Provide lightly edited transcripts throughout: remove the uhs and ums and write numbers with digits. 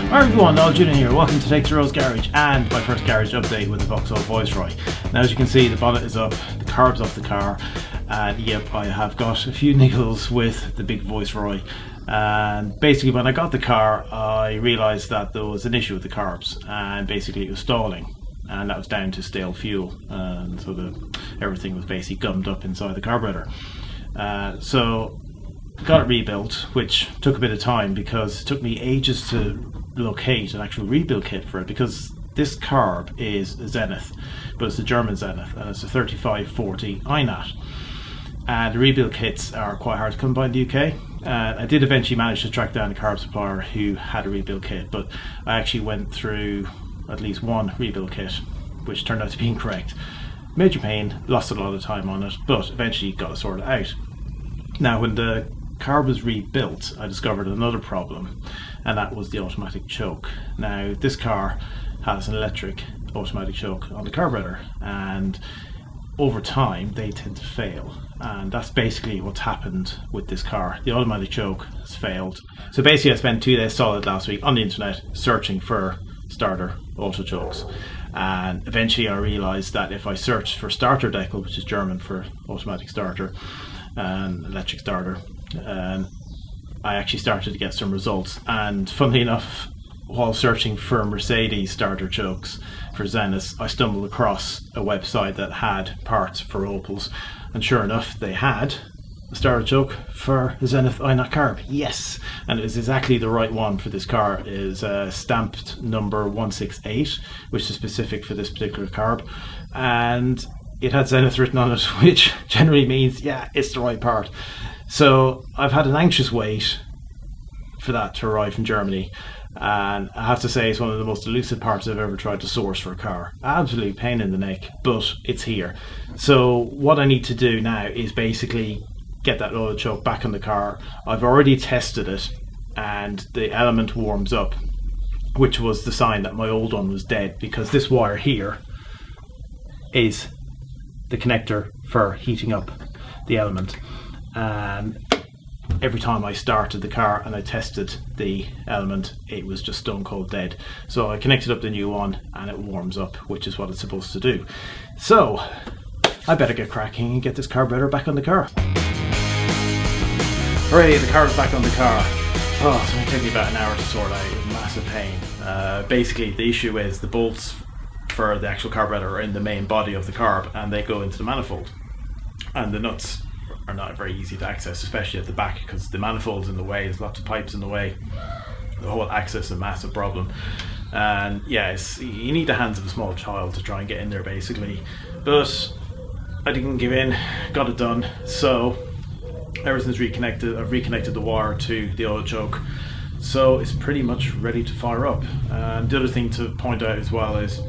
Alright everyone, Noel Julian here. Welcome to Take the Rose Garage and my first garage update with the Vauxhall Viceroy. Now as you can see, the bonnet is up, the carb's off the car, and yep, I have got a few niggles with the big Viceroy. And basically when I got the car, I realised that there was an issue with the carbs, and basically it was stalling, and that was down to stale fuel, and so everything was basically gummed up inside the carburetor. So got it rebuilt, which took a bit of time because it took me ages to locate an actual rebuild kit for it, because this carb is a Zenith, but it's a German Zenith, and it's a 3540 INAT, and the rebuild kits are quite hard to come by in the UK. I did eventually manage to track down a carb supplier who had a rebuild kit, but I actually went through at least one rebuild kit which turned out to be incorrect. Major pain, lost a lot of time on it, but eventually got it sorted out. Now when the carb was rebuilt, I discovered another problem, and that was the automatic choke. Now this car has an electric automatic choke on the carburetor, and over time they tend to fail, and that's basically what's happened with this car. The automatic choke has failed. So basically I spent 2 days solid last week on the internet searching for starter auto chokes, and eventually I realized that if I searched for starter decal, which is German for automatic starter and electric starter, and I actually started to get some results. And funnily enough, while searching for Mercedes starter chokes for Zeniths, I stumbled across a website that had parts for Opels, and sure enough they had a starter choke for the Zenith INAT carb. Yes, and it is exactly the right one for this car. It is stamped number 168, which is specific for this particular carb, and it had Zenith written on it, which generally means, yeah, it's the right part. So I've had an anxious wait for that to arrive from Germany, and I have to say it's one of the most elusive parts I've ever tried to source for a car. Absolute pain in the neck, but it's here. So what I need to do now is basically get that auto choke back on the car. I've already tested it, and the element warms up, which was the sign that my old one was dead, because this wire here is the connector for heating up the element, and every time I started the car and I tested the element, it was just stone cold dead. So I connected up the new one and it warms up, which is what it's supposed to do. So I better get cracking and get this carburetor back on the car. Hooray, the car's back on the car. Oh, it's going to take me about an hour to sort out with massive pain. Basically the issue is the bolts for the actual carburetor are in the main body of the carb, and they go into the manifold, and the nuts are not very easy to access, especially at the back, because the manifold's in the way. There's lots of pipes in the way. The whole access is a massive problem, and yeah, you need the hands of a small child to try and get in there basically. But I didn't give in, got it done. So everything's reconnected. I've reconnected the wire to the auto choke, so it's pretty much ready to fire up. And the other thing to point out as well is,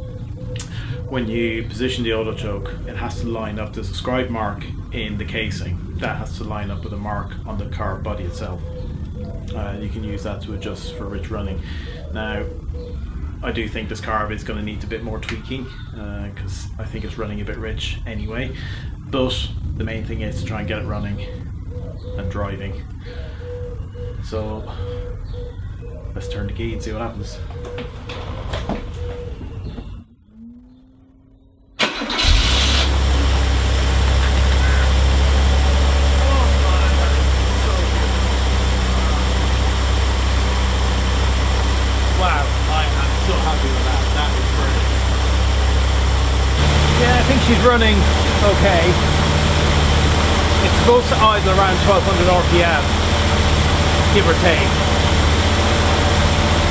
when you position the auto choke, it has to line up. There's a scribe mark in the casing that has to line up with a mark on the car body itself. You can use that to adjust for rich running. Now I do think this carb is going to need a bit more tweaking, because I think it's running a bit rich anyway, but the main thing is to try and get it running and driving. So let's turn the key and see what happens. Yeah, I think she's running okay. It's supposed to idle around 1200 RPM, give or take.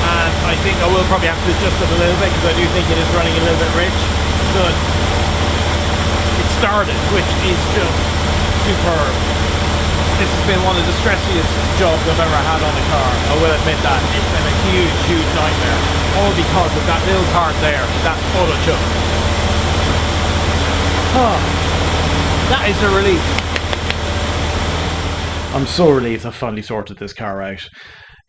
And I think I will probably have to adjust it a little bit, because I do think it is running a little bit rich. But it started, which is just superb. This has been one of the stressiest jobs I've ever had on a car. I will admit that. It's been a huge, huge nightmare. All because of that little part there, that auto choke. Oh, that is a relief. I'm so relieved I've finally sorted this car out.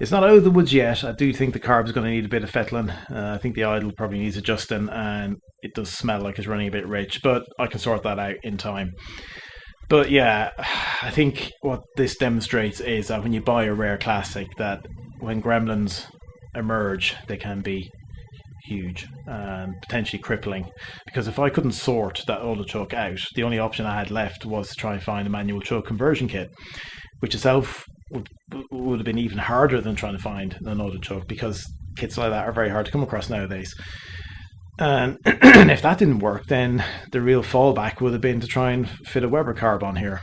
It's not out of the woods yet. I do think the carb is going to need a bit of fettling. I think the idle probably needs adjusting, and it does smell like it's running a bit rich, but I can sort that out in time. But yeah, I think what this demonstrates is that when you buy a rare classic, that when gremlins emerge, they can be huge and potentially crippling, because if I couldn't sort that auto chuck out, the only option I had left was to try and find a manual chuck conversion kit, which itself would have been even harder than trying to find an auto chuck, because kits like that are very hard to come across nowadays. And if that didn't work, then the real fallback would have been to try and fit a Weber carb on here,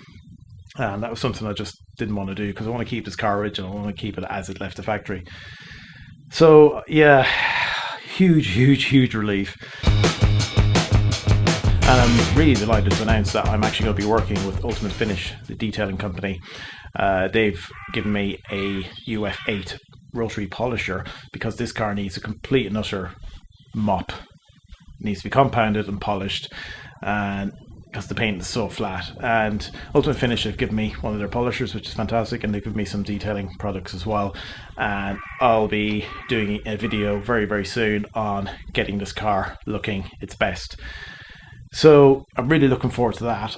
and that was something I just didn't want to do, because I want to keep this car original. I want to keep it as it left the factory. So yeah, huge relief. And I'm really delighted to announce that I'm actually going to be working with Ultimate Finish, the detailing company. They've given me a UF8 rotary polisher, because this car needs a complete and utter mop. It needs to be compounded and polished, and because the paint is so flat. And Ultimate Finish have given me one of their polishers, which is fantastic, and they've given me some detailing products as well. And I'll be doing a video very soon on getting this car looking its best. So I'm really looking forward to that.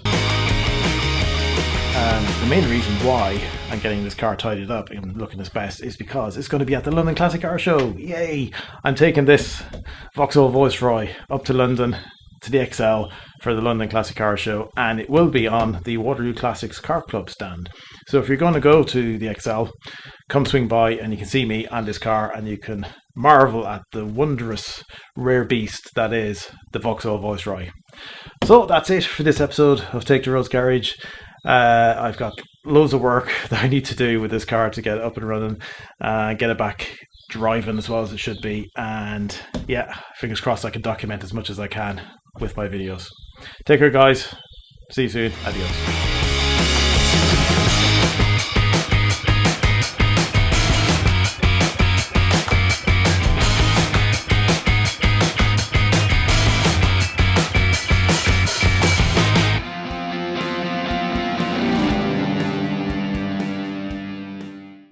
And the main reason why I'm getting this car tidied up and looking its best is because it's going to be at the London Classic Car Show. Yay! I'm taking this Vauxhall Viceroy up to London, to the XL, for the London Classic Car Show, and it will be on the Waterloo Classics Car Club stand. So if you're going to go to the XL, come swing by and you can see me and this car, and you can marvel at the wondrous rare beast that is the Vauxhall Viceroy. So that's it for this episode of Take the Roads Garage. I've got loads of work that I need to do with this car to get it up and running, get it back driving as well as it should be, and yeah, fingers crossed I can document as much as I can with my videos. Take care guys, see you soon, adios.